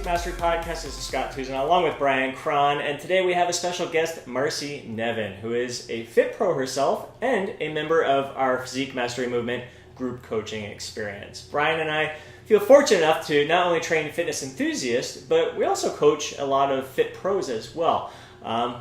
Physique Mastery Podcast. This is Scott Tuzan along with Brian Cron, and today we have a special guest, Marci Nevin, who is a Fit Pro herself and a member of our Physique Mastery Movement group coaching experience. Brian and I feel fortunate enough to not only train fitness enthusiasts, but we also coach a lot of Fit Pros as well.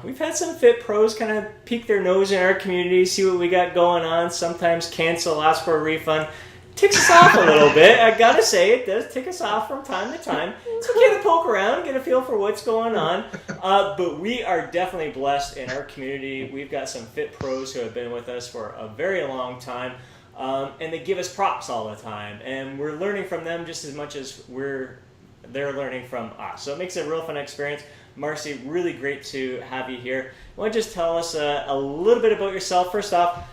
We've had some Fit Pros kind of peek their nose in our community, see what we got going on, sometimes cancel, ask for a refund. Ticks us off a little bit. I gotta say, it does tick us off from time to time. It's okay to poke around, get a feel for what's going on. But we are definitely blessed in our community. We've got some Fit Pros who have been with us for a very long time. And they give us props all the time. And we're learning from them just as much as they're learning from us. So it makes it a real fun experience. Marci, really great to have you here. Why don't you just tell us a little bit about yourself? First off,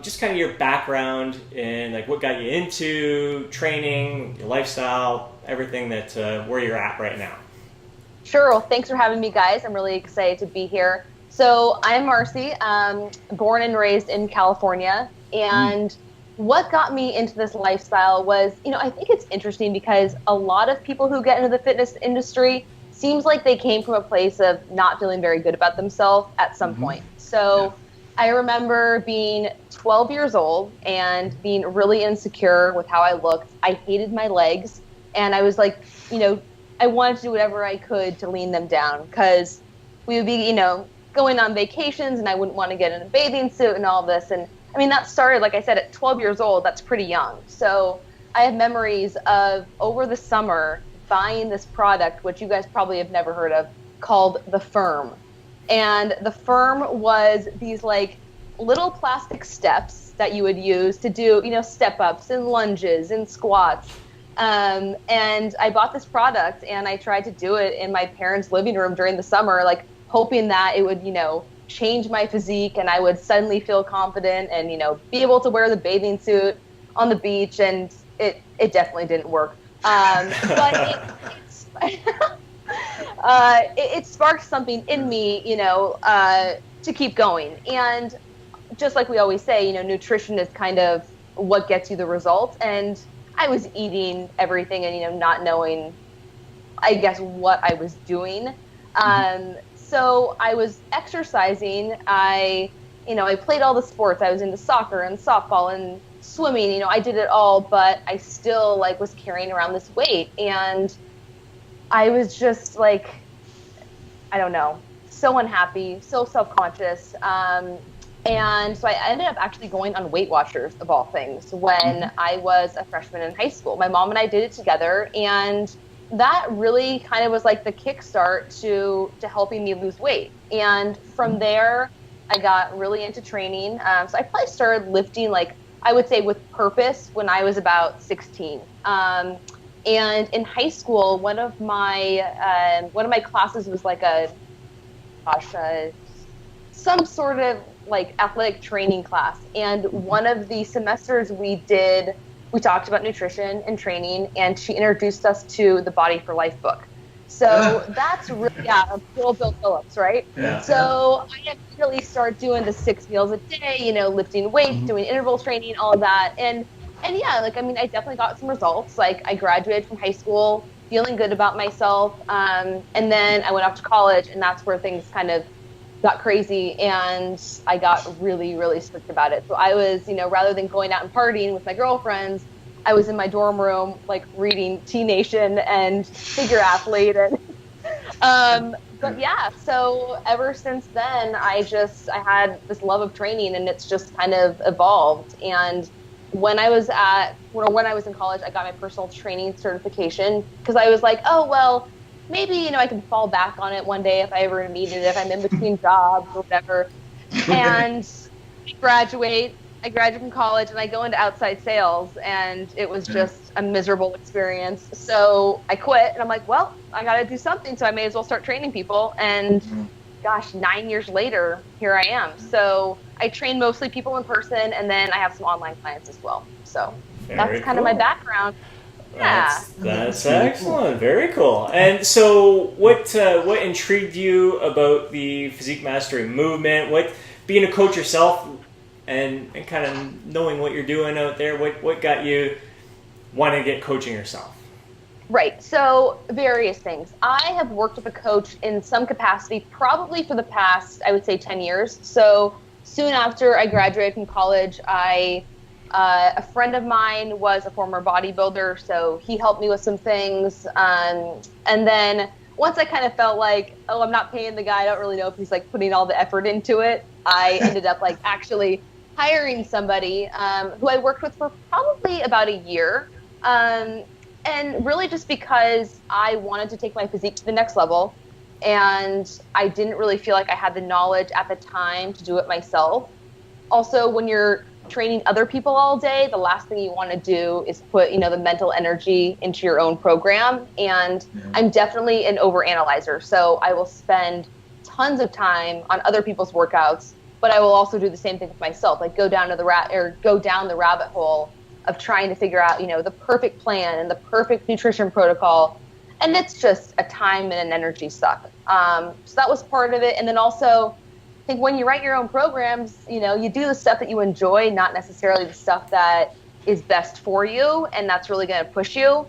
just kind of your background and like what got you into training, your lifestyle, everything that where you're at right now. Sure. Well, thanks for having me, guys. I'm really excited to be here. So I'm Marci, born and raised in California. And what got me into this lifestyle was, I think it's interesting because a lot of people who get into the fitness industry seems like they came from a place of not feeling very good about themselves at some point. So I remember being 12 years old and being really insecure with how I looked. I hated my legs, and I was like, I wanted to do whatever I could to lean them down because we would be, going on vacations and I wouldn't want to get in a bathing suit and all this. And I mean, that started, like I said, at 12 years old. That's pretty young. So I have memories of over the summer buying this product, which you guys probably have never heard of, called The Firm. And The Firm was these like little plastic steps that you would use to do, step ups and lunges and squats. And I bought this product and I tried to do it in my parents' living room during the summer, like hoping that it would, change my physique and I would suddenly feel confident and, be able to wear the bathing suit on the beach. And it definitely didn't work. But it sparked something in me, to keep going. And just like we always say, nutrition is kind of what gets you the results. And I was eating everything and, not knowing, I guess, what I was doing. So I was exercising. I played all the sports. I was into soccer and softball and swimming. I did it all, but I still was carrying around this weight. And I was just I don't know, so unhappy, so self-conscious. And so I ended up actually going on Weight Watchers, of all things, when I was a freshman in high school. My mom and I did it together, and that really kind of was like the kickstart to helping me lose weight. And from there, I got really into training. So I probably started lifting, I would say with purpose when I was about 16. And in high school, one of my classes was some sort of athletic training class. And one of the semesters we talked about nutrition and training, and she introduced us to the Body for Life book. So that's really, little Bill Phillips, right? Yeah. So I had to really start doing the 6 meals a day, lifting weights, doing interval training, all of that. And yeah, I definitely got some results. I graduated from high school feeling good about myself. And then I went off to college, and that's where things kind of got crazy, and I got really, really strict about it. So I was, rather than going out and partying with my girlfriends, I was in my dorm room, reading T Nation and Figure Athlete. And, but yeah, so ever since then, I had this love of training, and it's just kind of evolved. And when I was in college, I got my personal training certification because I was like, oh, well, maybe, I can fall back on it one day if I ever need it, if I'm in between jobs or whatever. And I graduate from college and I go into outside sales, and it was just a miserable experience. So I quit, and I'm like, well, I got to do something, so I may as well start training people. And gosh, 9 years later, here I am. So I train mostly people in person, and then I have some online clients as well. So that's kind of my background. Yeah. That's excellent. Very cool. And so what intrigued you about the Physique Mastery movement? What, being a coach yourself and kind of knowing what you're doing out there, what got you wanting to get coaching yourself? Right. So various things. I have worked with a coach in some capacity, probably for the past, I would say 10 years. So soon after I graduated from college, a friend of mine was a former bodybuilder, so he helped me with some things. And then once I kind of felt like, oh, I'm not paying the guy, I don't really know if he's like putting all the effort into it, I ended up like actually hiring somebody who I worked with for probably about a year. And really just because I wanted to take my physique to the next level, and I didn't really feel like I had the knowledge at the time to do it myself. Also, when you're training other people all day, the last thing you want to do is put, the mental energy into your own program. And I'm definitely an overanalyzer, so I will spend tons of time on other people's workouts, but I will also do the same thing with myself, like go down the rabbit hole of trying to figure out, the perfect plan and the perfect nutrition protocol. And it's just a time and an energy suck. So that was part of it. And then also, I think when you write your own programs, you do the stuff that you enjoy, not necessarily the stuff that is best for you. And that's really going to push you.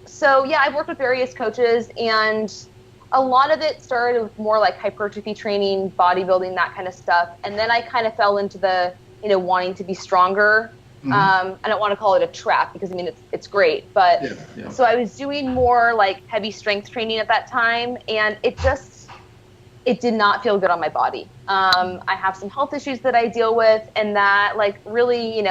So yeah, I've worked with various coaches, and a lot of it started with more like hypertrophy training, bodybuilding, that kind of stuff. And then I kind of fell into the, wanting to be stronger. I don't want to call it a trap because it's great, but so I was doing more like heavy strength training at that time, and it did not feel good on my body. I have some health issues that I deal with, and that like really,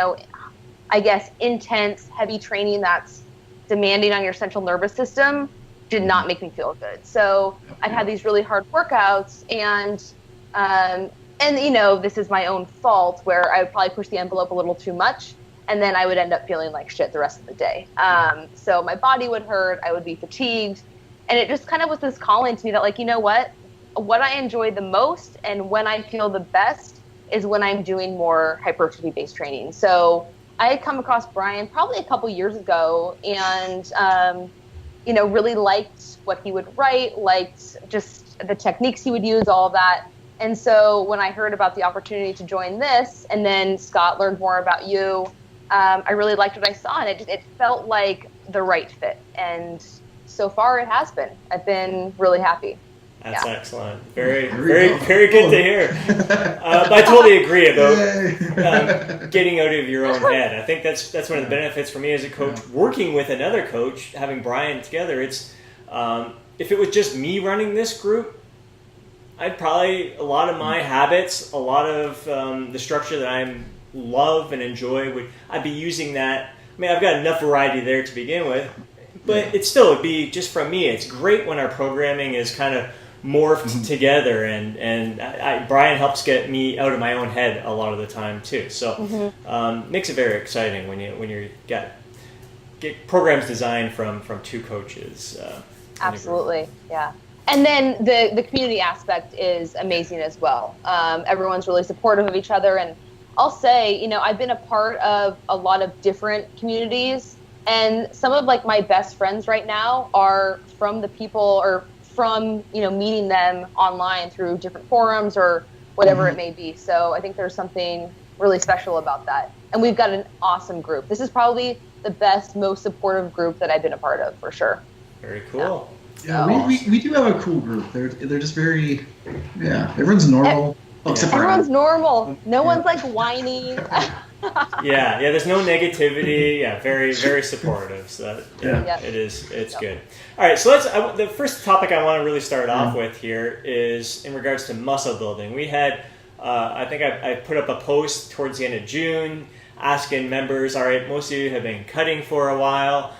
I guess intense heavy training that's demanding on your central nervous system did not make me feel good. So I'd had these really hard workouts, and this is my own fault where I would probably push the envelope a little too much, and then I would end up feeling like shit the rest of the day. So my body would hurt, I would be fatigued, and it just kind of was this calling to me that like, what I enjoy the most and when I feel the best is when I'm doing more hypertrophy-based training. So I had come across Brian probably a couple years ago, and really liked what he would write, liked just the techniques he would use, all of that. And so when I heard about the opportunity to join this, and then Scott learned more about you, I really liked what I saw, and it felt like the right fit. And so far it has been. I've been really happy. That's excellent. Very, very, very good to hear. I totally agree about getting out of your own head. I think that's one of the benefits for me as a coach, working with another coach, having Brian together. It's if it was just me running this group, I'd probably, a lot of my habits, a lot of the structure that I love and enjoy, I'd be using that. I mean, I've got enough variety there to begin with, but it still would be just from me. It's great when our programming is kind of morphed together, and Brian helps get me out of my own head a lot of the time too. So makes it very exciting when you get programs designed from two coaches. Absolutely, yeah. And then the community aspect is amazing as well. Everyone's really supportive of each other, and I'll say, I've been a part of a lot of different communities, and some of like my best friends right now are from the people, or from, meeting them online through different forums or whatever it may be. So I think there's something really special about that. And we've got an awesome group. This is probably the best, most supportive group that I've been a part of, for sure. Very cool. Yeah, we do have a cool group. They're just very, everyone's normal. Everyone's normal. No one's like whiny. Yeah, there's no negativity. Yeah, very, very supportive. So it's good. All right, so the first topic I want to really start off with here is in regards to muscle building. We had, I think I put up a post towards the end of June asking members, all right, most of you have been cutting for a while.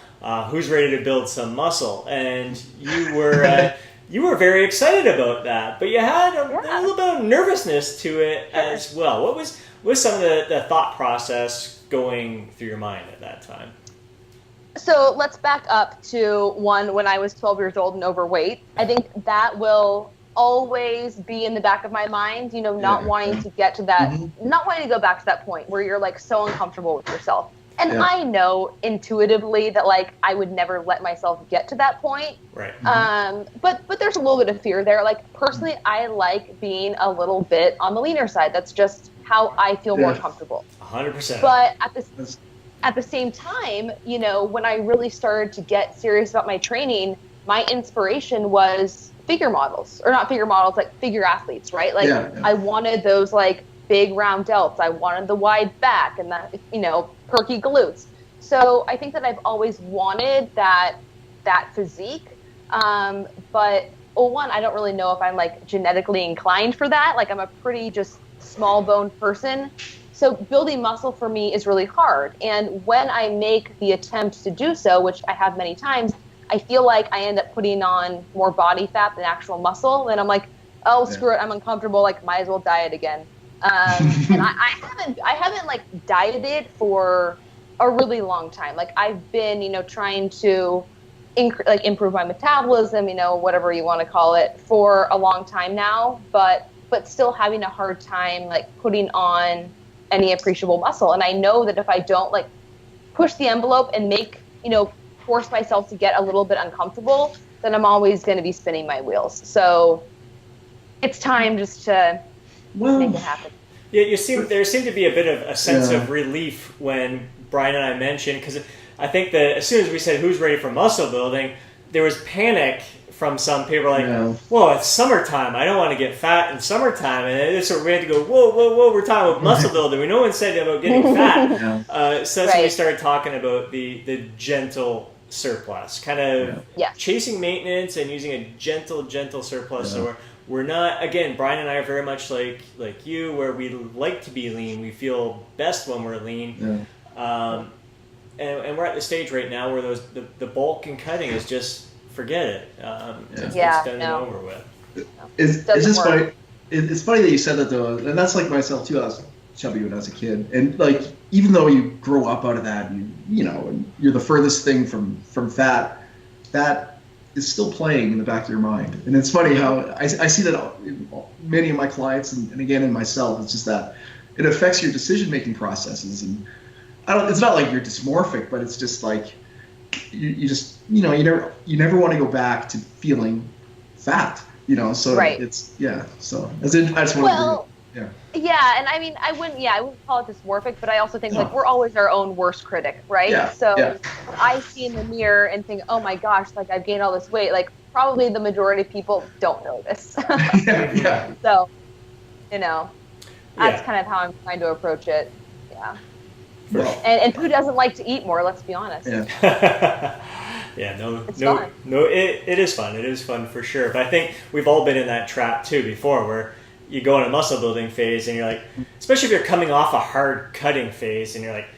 Who's ready to build some muscle? And you were very excited about that, but you had a little bit of nervousness to it as well. What was some of the thought process going through your mind at that time? So let's back up to when I was 12 years old and overweight. I think that will always be in the back of my mind, not wanting to get to that, not wanting to go back to that point where you're like so uncomfortable with yourself. And I know intuitively that like I would never let myself get to that point. Right. But there's a little bit of fear there. Like personally, I like being a little bit on the leaner side. That's just how I feel more comfortable. 100%. But at the same time, you know, when I really started to get serious about my training, my inspiration was figure models, or not figure models, like figure athletes, right? Like I wanted those like big round delts. I wanted the wide back and the, you know, perky glutes. So I think that I've always wanted that physique. But one, I don't really know if I'm like genetically inclined for that. Like I'm a pretty just small boned person. So building muscle for me is really hard. And when I make the attempt to do so, which I have many times, I feel like I end up putting on more body fat than actual muscle. And I'm like, oh, screw it. I'm uncomfortable. Like, might as well diet again. And I haven't like dieted for a really long time. Like I've been, you know, trying to improve my metabolism, you know, whatever you want to call it, for a long time now, but still having a hard time like putting on any appreciable muscle. And I know that if I don't like push the envelope and make, you know, force myself to get a little bit uncomfortable, then I'm always going to be spinning my wheels. So it's time just to make it happen. Yeah, there seemed to be a bit of a sense of relief when Brian and I mentioned, because I think that as soon as we said who's ready for muscle building, there was panic from some people like, whoa, it's summertime. I don't want to get fat in summertime. And so we had to go, whoa, we're talking about muscle building. No one said about getting fat. So that's when we started talking about the gentle surplus, kind of chasing maintenance and using a gentle surplus. So we're not, again, Brian and I are very much like you, where we like to be lean. We feel best when we're lean. And we're at the stage right now where the bulk and cutting is just, forget it. It's done and over with. It's just funny. It's funny that you said that though, and that's like myself too. I was chubby when I was a kid, and like even though you grow up out of that, you know, and you're the furthest thing from fat, that is still playing in the back of your mind. And it's funny how I see that in many of my clients, and again in myself. It's just that it affects your decision making processes, and it's not like you're dysmorphic, but it's just like you just, you know, you never want to go back to feeling fat, you know. So it's so I just want to and I mean I wouldn't call it dysmorphic, but I also think like we're always our own worst critic, right? I see in the mirror and think, oh my gosh, like I've gained all this weight. Like probably the majority of people don't notice. So, you know, that's kind of how I'm trying to approach it. And who doesn't like to eat more? Let's be honest. It is fun. It is fun for sure. But I think we've all been in that trap too before, where you go in a muscle building phase and you're like, especially if you're coming off a hard cutting phase and you're like,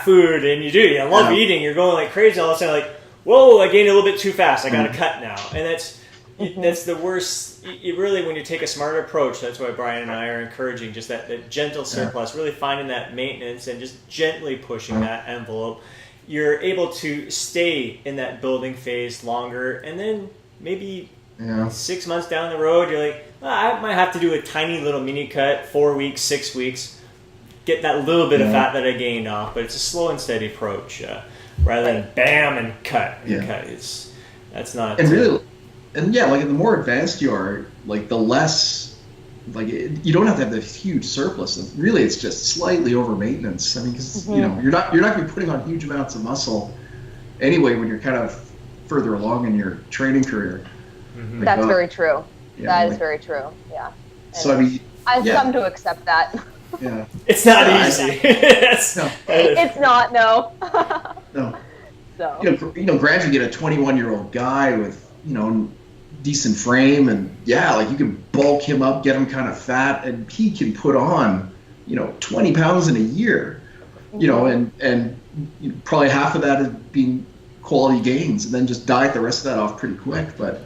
food, and you love eating. You're going like crazy. All of a sudden, like, whoa, I gained a little bit too fast. I got to cut now, and that's the worst. You really, when you take a smart approach, that's why Brian and I are encouraging just that gentle surplus, really finding that maintenance and just gently pushing that envelope. You're able to stay in that building phase longer, and then maybe 6 months down the road, you're like, I might have to do a tiny little mini cut, 4 weeks, 6 weeks, get that little bit of fat that I gained off. But it's a slow and steady approach rather than bam and cut. That's not. And really. And like the more advanced you are, like the less, like you don't have to have this huge surplus. Really, it's just slightly over maintenance. I mean, because you know you're not going to be putting on huge amounts of muscle anyway when you're kind of further along in your training career. Like, that's very true. That is very true. Yeah. And so I mean, I've come to accept that. It's not easy. It's not. No. So you know, granted, you get a 21-year-old guy with, you know, decent frame, and like you can bulk him up, get him kind of fat, and he can put on, you know, 20 pounds in a year, you know, and probably half of that is being quality gains, and then just diet the rest of that off pretty quick. But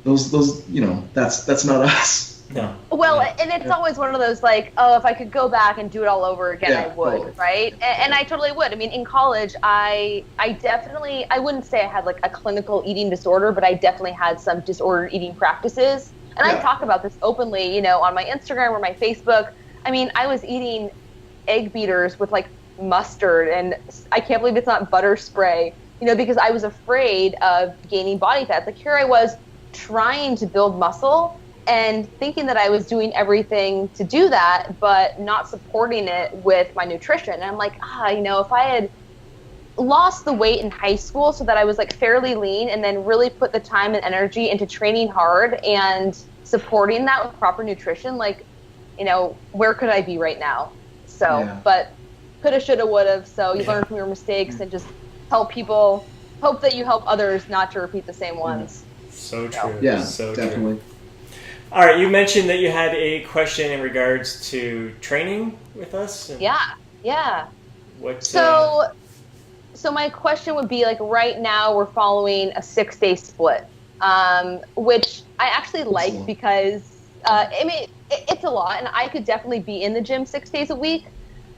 those you know, that's not us. No. Well, and it's always one of those like, oh, if I could go back and do it all over again, I would, totally. Right? And I totally would. I mean, in college, I definitely, I wouldn't say I had like a clinical eating disorder, but I definitely had some disordered eating practices. And I talk about this openly, you know, on my Instagram or my Facebook. I mean, I was eating egg beaters with like mustard, and I can't believe it's not butter spray, you know, because I was afraid of gaining body fat. Like here I was trying to build muscle and thinking that I was doing everything to do that, but not supporting it with my nutrition. And I'm like, you know, if I had lost the weight in high school so that I was like fairly lean, and then really put the time and energy into training hard and supporting that with proper nutrition. Like, you know, where could I be right now? So, but coulda, shoulda, woulda. So you learn from your mistakes and just help people, hope that you help others not to repeat the same ones. So true. Yeah, so definitely. True. All right, you mentioned that you had a question in regards to training with us. Yeah. What? So my question would be, like, right now we're following a 6-day split, which I actually like because, I mean, it's a lot, and I could definitely be in the gym 6 days a week,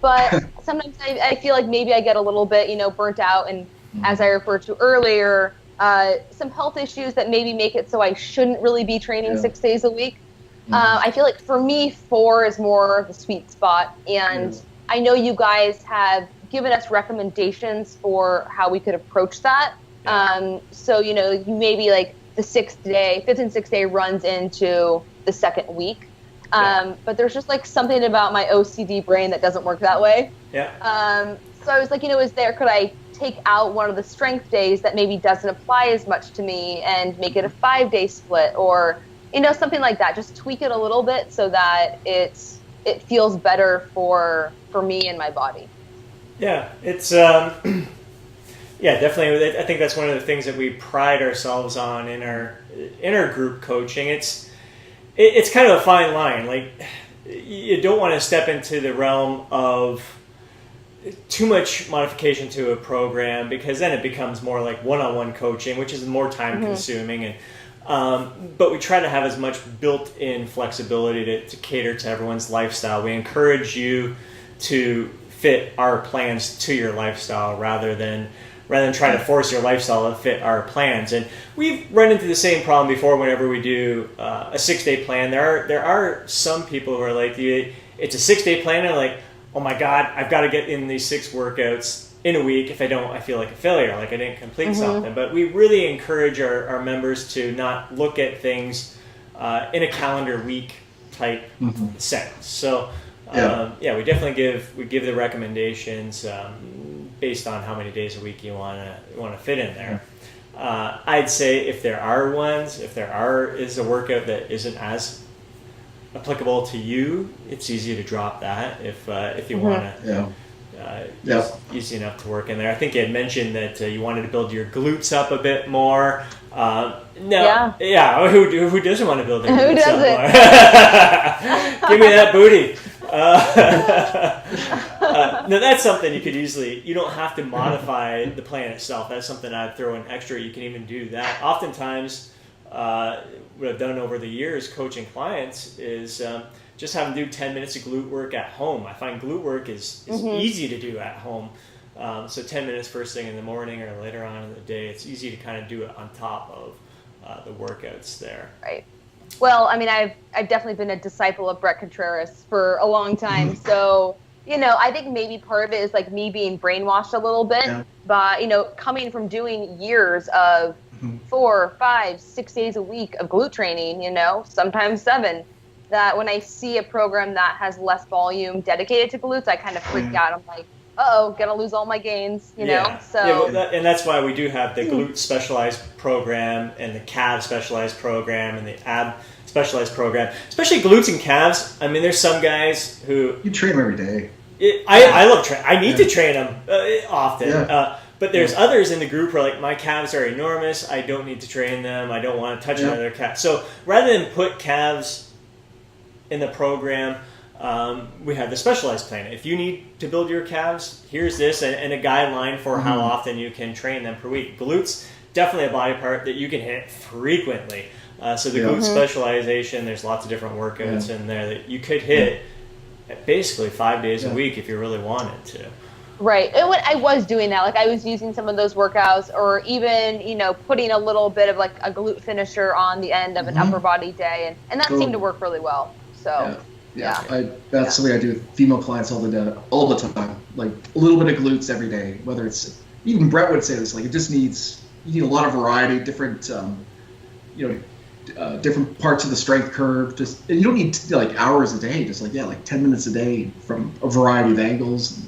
but sometimes I feel like maybe I get a little bit, you know, burnt out, and as I referred to earlier, some health issues that maybe make it so I shouldn't really be training 6 days a week. I feel like for me, 4 is more the sweet spot, and I know you guys have given us recommendations for how we could approach that. So, you know, you maybe like the 5th and 6th day runs into the 2nd week. But there's just like something about my OCD brain that doesn't work that way. So I was like, you know, could I take out one of the strength days that maybe doesn't apply as much to me and make it a 5-day split, or, you know, something like that. Just tweak it a little bit so that it feels better for me and my body. Yeah, it's definitely. I think that's one of the things that we pride ourselves on in our group coaching. It's kind of a fine line. Like, you don't want to step into the realm of too much modification to a program, because then it becomes more like one-on-one coaching, which is more time consuming. And but we try to have as much built-in flexibility to cater to everyone's lifestyle. We encourage you to fit our plans to your lifestyle rather than try to force your lifestyle to fit our plans. And we've run into the same problem before whenever we do a 6-day plan. There are some people who are like, it's a 6-day plan, and like, oh my God, I've got to get in these 6 workouts in a week. If I don't, I feel like a failure, like I didn't complete something. But we really encourage our members to not look at things in a calendar week type sense. So we definitely give the recommendations based on how many days a week you want to fit in there. I'd say if there is a workout that isn't as applicable to you, it's easy to drop that if you want to. Easy enough to work in there. I think you had mentioned that you wanted to build your glutes up a bit more. Who doesn't want to build their glutes up more? Give me that booty. No, that's something you could easily. You don't have to modify the plan itself. That's something I'd throw in extra. You can even do that. Oftentimes, what I've done over the years coaching clients is just have them do 10 minutes of glute work at home. I find glute work is easy to do at home. So 10 minutes first thing in the morning or later on in the day, it's easy to kind of do it on top of the workouts there. Right. Well, I mean, I've definitely been a disciple of Brett Contreras for a long time. So, you know, I think maybe part of it is like me being brainwashed a little bit, but, you know, coming from doing years of 4, 5, 6 days a week of glute training, you know, sometimes 7, that when I see a program that has less volume dedicated to glutes, I kind of freak out. I'm like, gonna lose all my gains, you know? So and that's why we do have the glute specialized program and the calf specialized program and the ab specialized program, especially glutes and calves. I mean, there's some guys who you train them every day. I love training. I need to train them often. But there's others in the group who are like, my calves are enormous. I don't need to train them. I don't want to touch another calf. So rather than put calves in the program, we have the specialized plan. If you need to build your calves, here's this and a guideline for how often you can train them per week. Glutes, definitely a body part that you can hit frequently. So the glute specialization, there's lots of different workouts in there that you could hit basically 5 days a week if you really wanted to. Right. And when I was doing that, like I was using some of those workouts, or even, you know, putting a little bit of like a glute finisher on the end of an upper body day, and that seemed to work really well. So that's something I do with female clients all the time. Like a little bit of glutes every day. Whether it's, even Brett would say this, like you need a lot of variety, different different parts of the strength curve. And you don't need like hours a day. Just like 10 minutes a day from a variety of angles.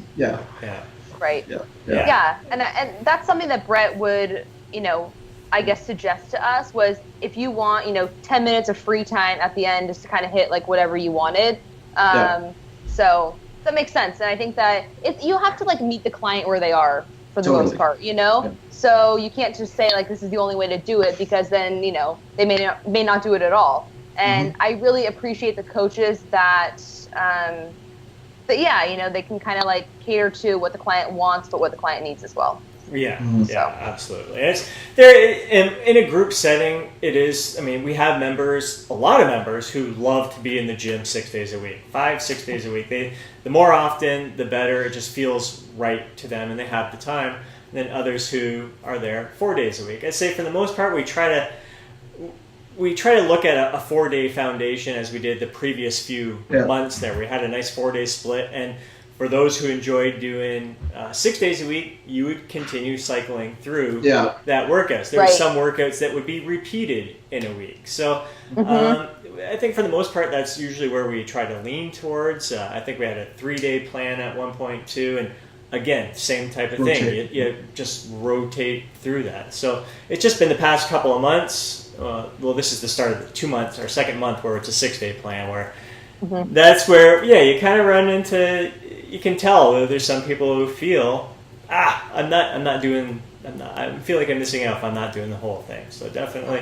Right. Yeah. And that's something that Brett would, I guess suggest to us was if you want, 10 minutes of free time at the end just to kind of hit like whatever you wanted. So that makes sense. And I think that you have to like meet the client where they are for the most part, So you can't just say like this is the only way to do it because then, they may not do it at all. And I really appreciate the coaches that they can kind of like cater to what the client wants, but what the client needs as well. Yeah, absolutely. It's there in a group setting. It is. I mean, we have a lot of members who love to be in the gym 6 days a week, 5-6 days a week. The more often, the better. It just feels right to them, and they have the time. And then others who are there 4 days a week. I'd say for the most part, we try to look at a 4-day foundation as we did the previous few months there. We had a nice 4-day split, and for those who enjoyed doing 6 days a week, you would continue cycling through that workouts. There were some workouts that would be repeated in a week. So I think for the most part, that's usually where we try to lean towards. I think we had a 3-day plan at one point too, and again, same type of thing. You just rotate through that. So it's just been the past couple of months. This is the start of the 2 months, our second month, where it's a 6-day plan. Where that's where you kind of run into. You can tell there's some people who feel, I feel like I'm missing out if I'm not doing the whole thing. So definitely,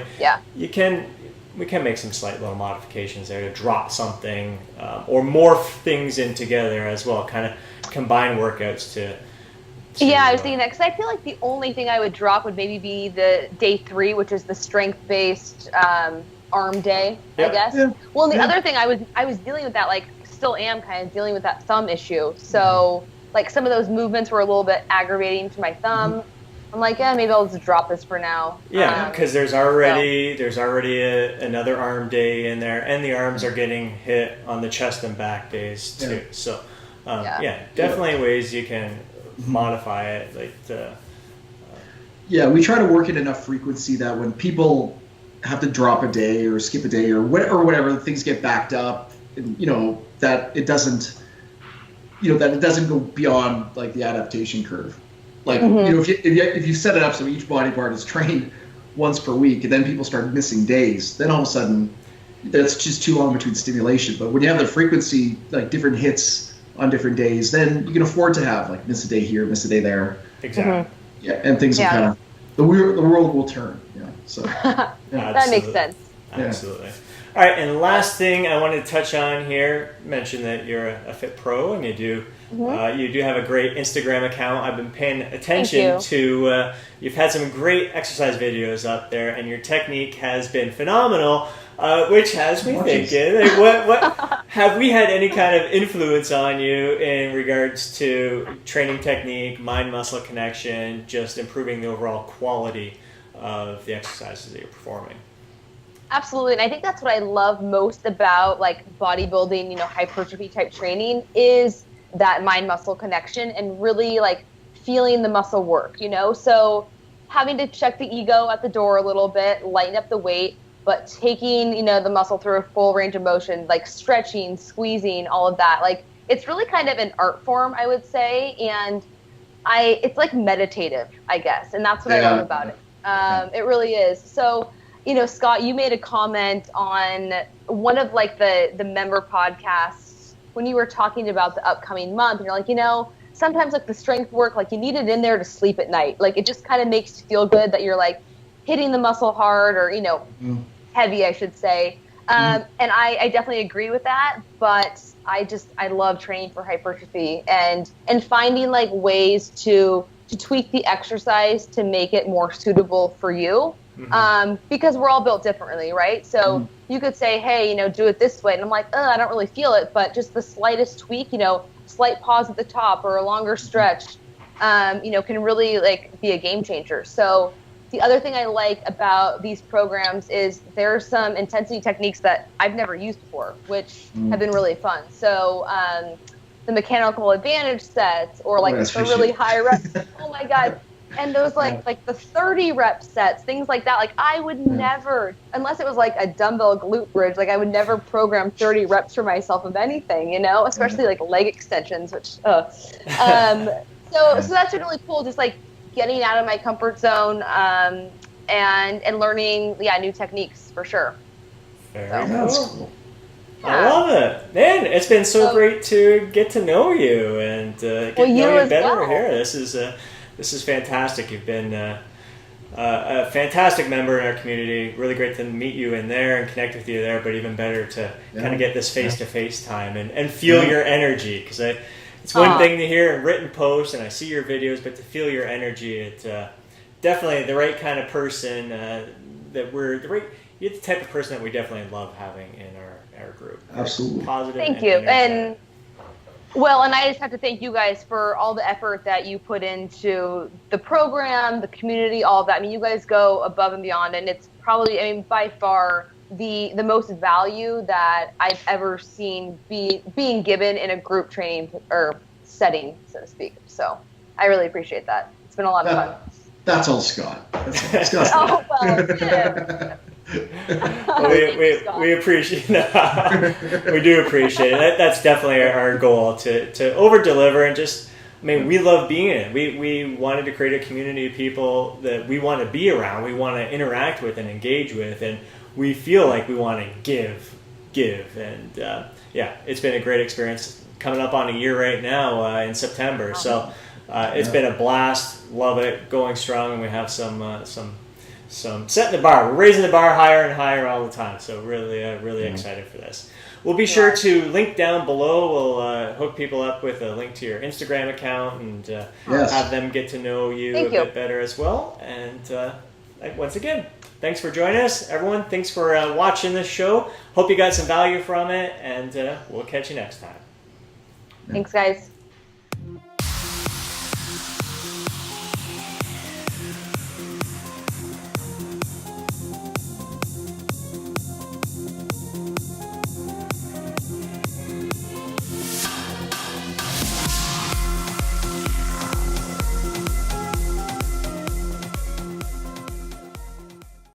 we can make some slight little modifications there to drop something or morph things in together as well. Kind of combine workouts to I was thinking that because I feel like the only thing I would drop would maybe be the day 3, which is the strength-based arm day, I guess. Yeah. Well, and the other thing I was dealing with that, like still am kind of dealing with that thumb issue. So like some of those movements were a little bit aggravating to my thumb. I'm like, maybe I'll just drop this for now. Yeah, because there's already another arm day in there, and the arms are getting hit on the chest and back days too. So definitely ways you can modify it. Like we try to work at enough frequency that when people have to drop a day or skip a day or whatever, things get backed up, and, that it doesn't go beyond like the adaptation curve. Like if you set it up so each body part is trained once per week, and then people start missing days, then all of a sudden that's just too long between stimulation. But when you have the frequency, like different hits on different days, then you can afford to have like miss a day here, miss a day there. Exactly. And things will kind of the world will turn. So that makes sense. Absolutely. All right, and last thing I wanted to touch on here, mention that you're a Fit Pro and you do have a great Instagram account. I've been paying attention to, you've had some great exercise videos up there, and your technique has been phenomenal, which has me thinking, like, what have we had any kind of influence on you in regards to training technique, mind-muscle connection, just improving the overall quality of the exercises that you're performing? Absolutely, and I think that's what I love most about like bodybuilding, hypertrophy type training is that mind-muscle connection and really like feeling the muscle work, So having to check the ego at the door a little bit, lighten up the weight, but taking, the muscle through a full range of motion, like stretching, squeezing, all of that. Like it's really kind of an art form, I would say, and it's like meditative, I guess, and that's what I love about it. It really is. So. Scott, you made a comment on one of like the member podcasts when you were talking about the upcoming month. And you're like, sometimes like the strength work, like you need it in there to sleep at night. Like it just kind of makes you feel good that you're like hitting the muscle hard or, heavy, I should say. And I definitely agree with that. But I love training for hypertrophy and finding like ways to tweak the exercise to make it more suitable for you. Because we're all built differently, right? So you could say, hey, do it this way. And I'm like, I don't really feel it. But just the slightest tweak, slight pause at the top or a longer stretch, can really like be a game changer. So the other thing I like about these programs is there are some intensity techniques that I've never used before, which have been really fun. So the mechanical advantage sets or like the really high reps. Oh my God. And those like the 30 rep sets, things like that. Like I would never, unless it was like a dumbbell glute bridge, like I would never program 30 reps for myself of anything, especially like leg extensions, which, So that's been really cool, just like getting out of my comfort zone and learning, new techniques for sure. Very cool. That's cool. I love it, man. It's been so great to get to know you and get to know you better here. This is fantastic. You've been a fantastic member in our community. Really great to meet you in there and connect with you there. But even better to kind of get this face-to-face time and feel your energy, because it's one thing to hear in written posts and I see your videos, but to feel your energy, it's definitely the right kind of person you're the type of person that we definitely love having in our group. Absolutely. Positive. Thank you. And I just have to thank you guys for all the effort that you put into the program, the community, all of that. I mean, you guys go above and beyond, and it's probably, by far the most value that I've ever seen being given in a group training or setting, so to speak. So I really appreciate that. It's been a lot of fun. That's all Scott. Oh, well, yeah. We appreciate that. We do appreciate it. That's definitely our goal, to over deliver and just, we love being in it. We wanted to create a community of people that we want to be around, we want to interact with and engage with, and we feel like we want to give. And it's been a great experience. Coming up on a year right now in September. So it's been a blast. Love it. Going strong, and we have some setting the bar. We're raising the bar higher and higher all the time. So really excited for this. We'll be sure to link down below. We'll hook people up with a link to your Instagram account and have them get to know you a bit better as well. And once again, thanks for joining us, everyone. Thanks for watching this show. Hope you got some value from it, and we'll catch you next time. Thanks, guys.